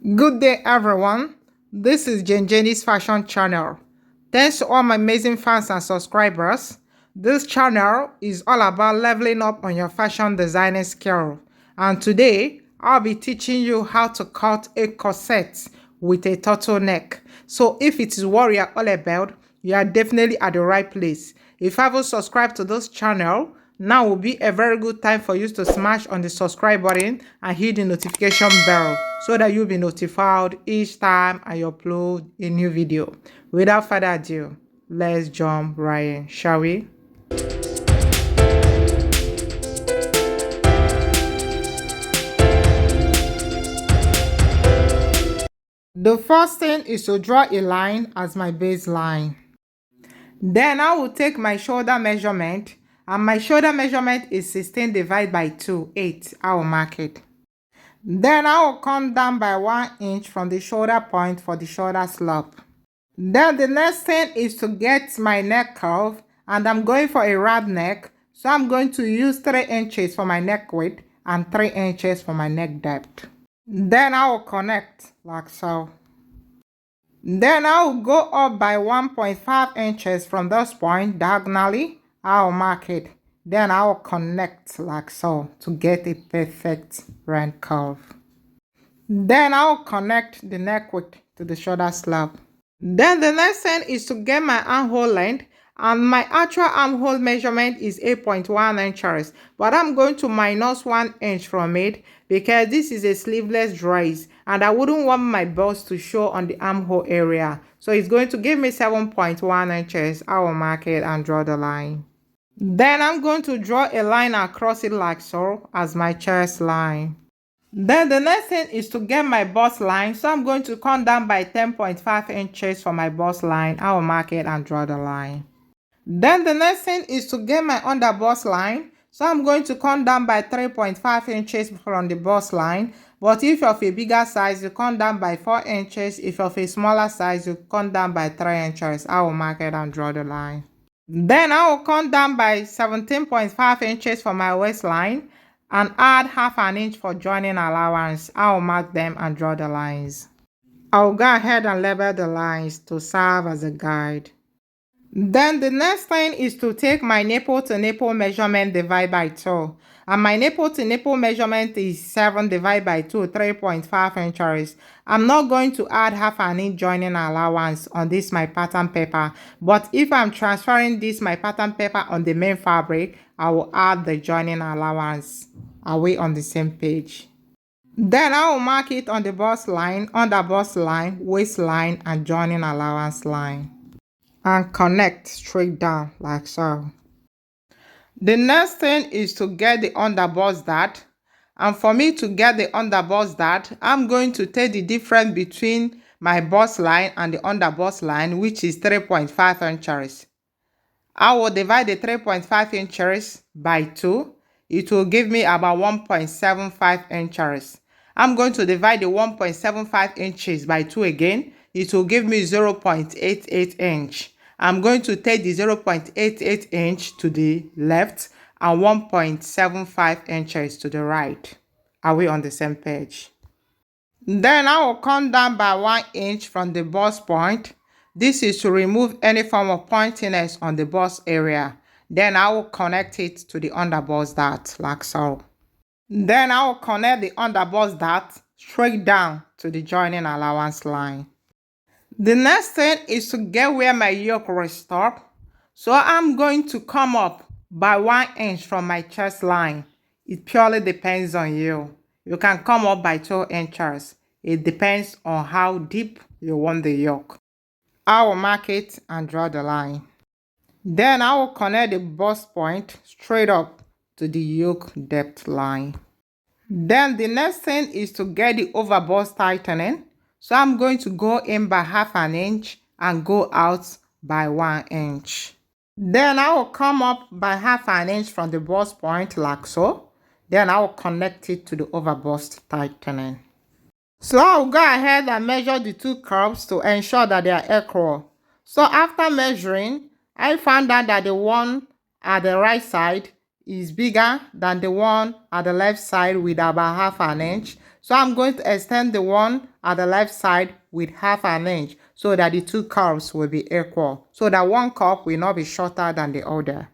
Good day, everyone. This is Jenny's Fashion Channel. Thanks to all my amazing fans and subscribers. This channel is all about leveling up on your fashion designing skill. And today, I'll be teaching you how to cut a corset with a turtleneck. So if it is what you're all about, you are definitely at the right place. If you haven't subscribed to this channel, now will be a very good time for you to smash on the subscribe button and hit the notification bell so that you'll be notified each time I upload a new video. Without further ado, let's jump right in, shall we? The first thing is to draw a line as my baseline. Then I will take my shoulder measurement, and my shoulder measurement is 16 divided by 2, 8. I will mark it. Then I will come down by 1 inch from the shoulder point for the shoulder slope. Then the next thing is to get my neck curve, and I'm going for a round neck, so I'm going to use 3 inches for my neck width and 3 inches for my neck depth. Then I will connect like so. Then I will go up by 1.5 inches from this point diagonally. I will mark it. Then I will connect like so to get a perfect round curve. Then I will connect the neck width to the shoulder slope. Then the next thing is to get my armhole length, and my actual armhole measurement is 8.1 inches, but I'm going to minus 1 inch from it because this is a sleeveless dress and I wouldn't want my bust to show on the armhole area. So it's going to give me 7.1 inches. I will mark it and draw the line. Then I'm going to draw a line across it like so as my chest line. Then the next thing is to get my bust line, so I'm going to come down by 10.5 inches for my bust line. I will mark it and draw the line. Then the next thing is to get my under bust line, so I'm going to come down by 3.5 inches from the bust line. But if you're of a bigger size, you come down by 4 inches. If you're of a smaller size, you come down by 3 inches. I will mark it and draw the line. Then I will come down by 17.5 inches for my waistline and add half an inch for joining allowance. I will mark them and draw the lines. I will go ahead and label the lines to serve as a guide. Then the next thing is to take my nipple to nipple measurement divided by 2. And my nipple to nipple measurement is 7 divided by 2, 3.5 inches. I'm not going to add half an inch joining allowance on this my pattern paper. But if I'm transferring this my pattern paper on the main fabric, I will add the joining allowance away on the same page. Then I will mark it on the bust line, under bust line, waistline, and joining allowance line. And connect straight down like so. The next thing is to get the underbust dart, and for me to get the underbust dart, I'm going to take the difference between my bust line and the underbust line, which is 3.5 inches. I will divide the 3.5 inches by 2. It will give me about 1.75 inches. I'm going to divide the 1.75 inches by 2 again. It will give me 0.88 inch. I'm going to take the 0.88 inch to the left and 1.75 inches to the right. Are we on the same page? Then I will come down by 1 inch from the bust point. This is to remove any form of pointiness on the bust area. Then I will connect it to the underbust dart like so. Then I will connect the underbust dart straight down to the joining allowance line. The next thing is to get where my yoke will stop. So I'm going to come up by 1 inch from my chest line. It purely depends on you. You can come up by 2 inches. It depends on how deep you want the yoke. I will mark it and draw the line. Then I will connect the bust point straight up to the yoke depth line. Then the next thing is to get the overbust tightening. So I'm going to go in by half an inch and go out by 1 inch. Then I will come up by half an inch from the bust point like so. Then I will connect it to the overbust tightening. So I'll go ahead and measure the two curves to ensure that they are equal. So after measuring, I found out that the one at the right side is bigger than the one at the left side with about half an inch. So I'm going to extend the one at the left side with 1/2 inch so that the two curves will be equal, so that one curve will not be shorter than the other.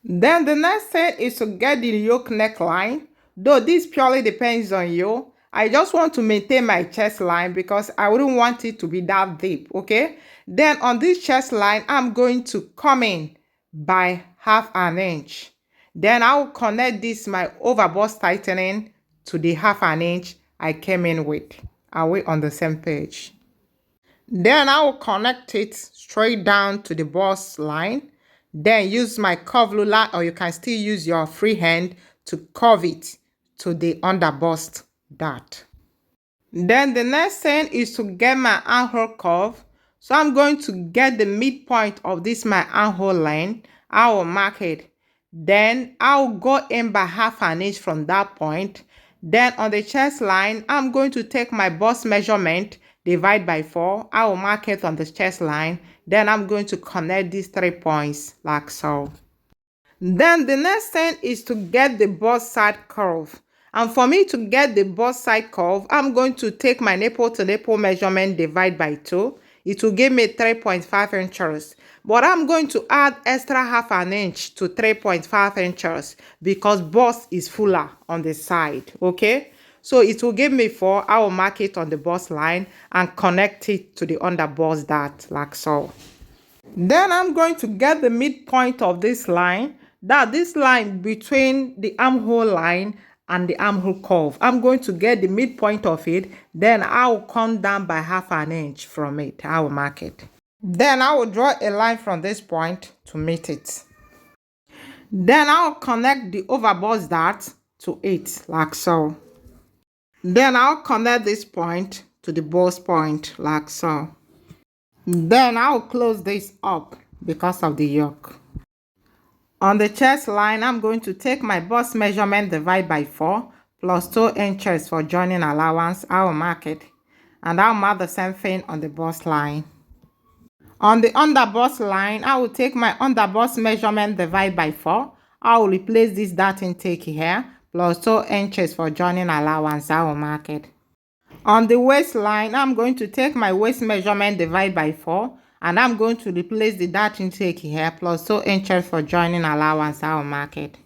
Then the next thing is to get the yoke neckline. Though this purely depends on you. I just want to maintain my chest line because I wouldn't want it to be that deep, okay? Then on this chest line, I'm going to come in by 1/2 inch. Then I will connect this, my overbust tightening, to the 1/2 inch I came in with. Are we on the same page? Then I will connect it straight down to the bust line. Then use my curve ruler, or you can still use your free hand to curve it to the underbust dart. Then the next thing is to get my armhole curve. So I'm going to get the midpoint of this my armhole line. I will mark it. Then I'll go in by 1/2 inch from that point. Then on the chest line, I'm going to take my bust measurement, divide by 4. I will mark it on the chest line. Then I'm going to connect these 3 points like so. Then the next thing is to get the bust side curve. And for me to get the bust side curve, I'm going to take my nipple to nipple measurement, divide by 2. It will give me 3.5 inches. But I'm going to add extra 1/2 inch to 3.5 inches because bust is fuller on the side, okay? So it will give me 4. I will mark it on the bust line and connect it to the underbust dart like so. Then I'm going to get the midpoint of this line, this line between the armhole line and the armhole curve. I'm going to get the midpoint of it. Then I will come down by 1/2 inch from it. I will mark it. Then I will draw a line from this point to meet it. Then I'll connect the overbust dart to it like so. Then I'll connect this point to the bust point like so. Then I'll close this up because of the yoke. On the chest line, I'm going to take my bust measurement, divide by 4, plus 2 inches for joining allowance. I will mark it. And I'll mark the same thing on the bust line. On the underbust line, I will take my underbust measurement, divide by 4. I will replace this dart intake here, plus 2 inches for joining allowance. I will mark it. On the waistline, I'm going to take my waist measurement, divide by 4, and I'm going to replace the dart intake here, plus 2 inches for joining allowance. I will mark it.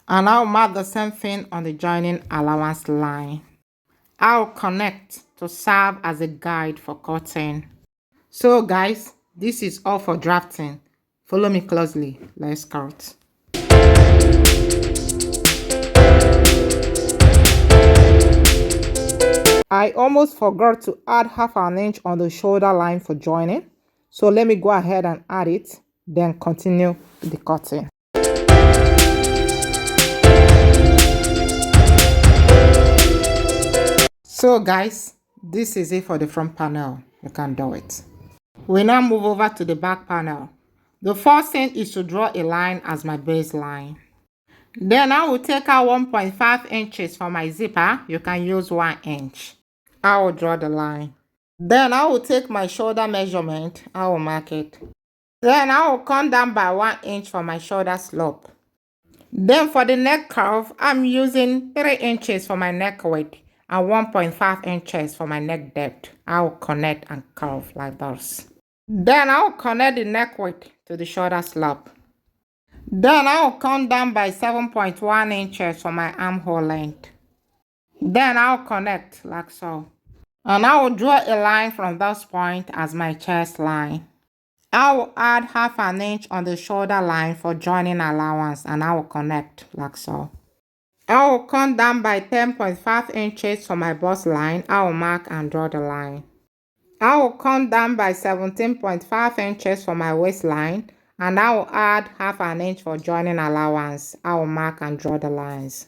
And I'll mark the same thing on the joining allowance line. I'll connect to serve as a guide for cutting. So guys, this is all for drafting. Follow me closely. Let's cut. I almost forgot to add 1/2 inch on the shoulder line for joining. So let me go ahead and add it, then continue the cutting. So guys, this is it for the front panel. You can do it. We now move over to the back panel. The first thing is to draw a line as my baseline. Then I will take out 1.5 inches for my zipper. You can use 1 inch. I will draw the line. Then I will take my shoulder measurement. I will mark it. Then I will come down by 1 inch for my shoulder slope. Then for the neck curve, I'm using 3 inches for my neck width and 1.5 inches for my neck depth. I will connect and curve like this. Then I will connect the neck width to the shoulder slope. Then I will come down by 7.1 inches for my armhole length. Then I will connect like so. And I will draw a line from this point as my chest line. I will add 1/2 inch on the shoulder line for joining allowance, and I will connect like so. I will come down by 10.5 inches for my bust line. I will mark and draw the line. I will come down by 17.5 inches for my waistline, and I will add 1/2 inch for joining allowance. I will mark and draw the lines.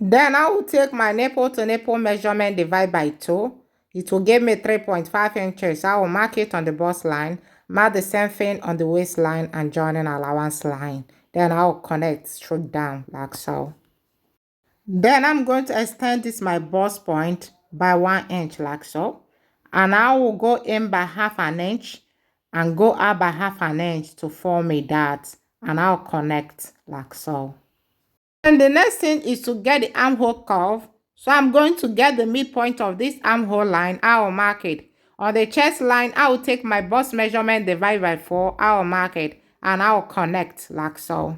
Then I will take my nipple to nipple measurement, divide by 2. It will give me 3.5 inches. I will mark it on the bust line, mark the same thing on the waistline and joining allowance line. Then I will connect straight down like so. Then I'm going to extend this my bust point by 1 inch like so. And I will go in by 1/2 inch and go out by 1/2 inch to form a dart. And I'll connect like so. And the next thing is to get the armhole curve. So I'm going to get the midpoint of this armhole line. I will mark it. On the chest line, I will take my bust measurement, divide by 4. I will mark it and I will connect like so.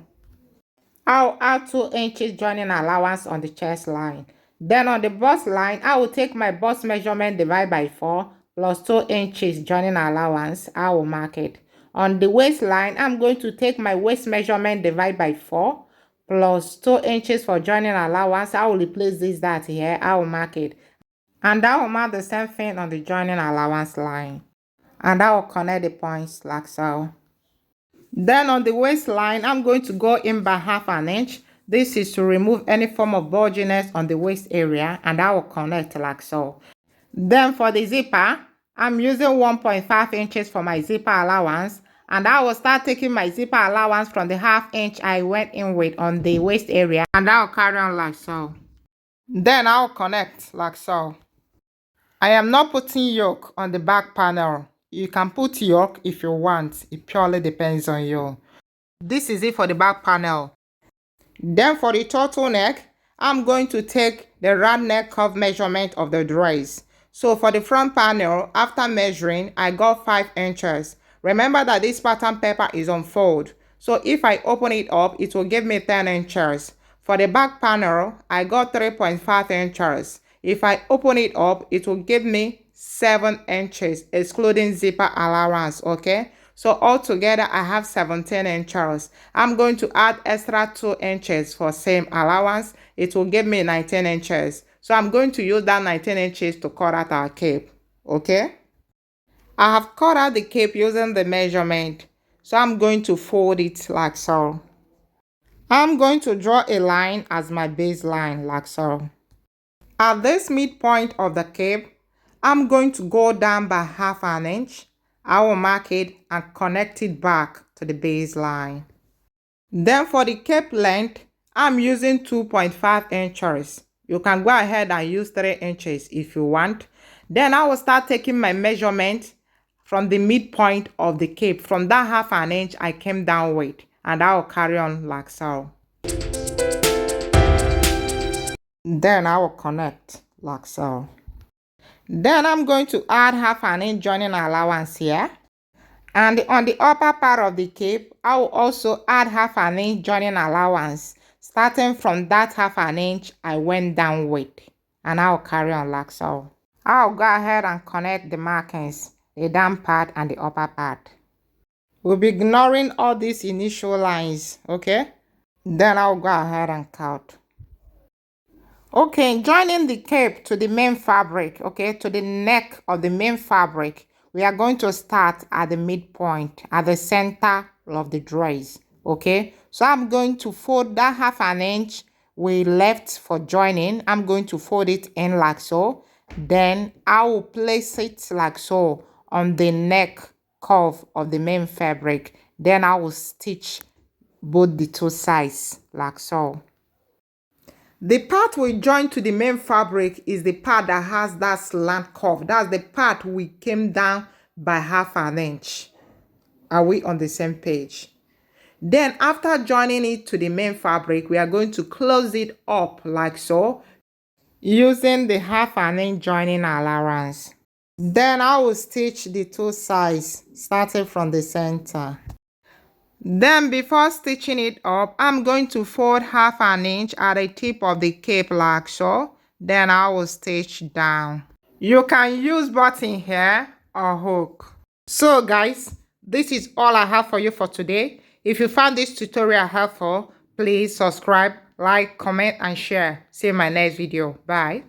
I'll add 2 inches joining allowance on the chest line. Then on the bust line, I will take my bust measurement, divide by 4 plus 2 inches joining allowance. I will mark it. On the waistline, I'm going to take my waist measurement, divide by 4 plus 2 inches for joining allowance. I will replace this dot here. I will mark it. And I will mark the same thing on the joining allowance line. And I will connect the points like so. Then on the waistline, I'm going to go in by 1/2 inch. This is to remove any form of bulginess on the waist area, and I will connect like so. Then for the zipper, I'm using 1.5 inches for my zipper allowance, and I will start taking my zipper allowance from the 1/2 inch I went in with on the waist area, and I will carry on like so. Then I will connect like so. I am not putting yoke on the back panel. You can put yoke if you want. It purely depends on you. This is it for the back panel. Then for the turtleneck, I'm going to take the round neck curve measurement of the dress. So for the front panel, after measuring, I got 5 inches. Remember that this pattern paper is on fold. So if I open it up, it will give me 10 inches. For the back panel, I got 3.5 inches. If I open it up, it will give me 7 inches, excluding zipper allowance, okay? So altogether, I have 17 inches. I'm going to add extra 2 inches for same allowance. It will give me 19 inches. So I'm going to use that 19 inches to cut out our cape, okay? I have cut out the cape using the measurement. So I'm going to fold it like so. I'm going to draw a line as my baseline like so. At this midpoint of the cape, I'm going to go down by 1/2 inch. I will mark it and connect it back to the baseline. Then for the cape length, I'm using 2.5 inches. You can go ahead and use 3 inches if you want. Then I will start taking my measurement from the midpoint of the cape, from that 1/2 inch I came down with, and I will carry on like so. Then I will connect like so. Then I'm going to add 1/2 inch joining allowance here. And on the upper part of the cape, I will also add 1/2 inch joining allowance, starting from that 1/2 inch I went down with. And I will carry on like so. I'll go ahead and connect the markings, the down part and the upper part. We'll be ignoring all these initial lines, okay? Then I'll go ahead and cut. Okay, joining the cape to the main fabric, okay, to the neck of the main fabric, we are going to start at the midpoint, at the center of the dress, okay? So I'm going to fold that 1/2 inch we left for joining. I'm going to fold it in like so. Then I will place it like so on the neck curve of the main fabric. Then I will stitch both the 2 sides like so. The part we join to the main fabric is the part that has that slant curve. That's the part we came down by 1/2 inch. Are we on the same page? Then after joining it to the main fabric, we are going to close it up like so, using the 1/2 inch joining allowance. Then I will stitch the 2 sides, starting from the center. Then before stitching it up, I'm going to fold 1/2 inch at the tip of the cape like so. Then I will stitch down. You can use button here or hook. So guys, this is all I have for you for today. If you found this tutorial helpful, please subscribe, like, comment, and share. See you in my next video. Bye.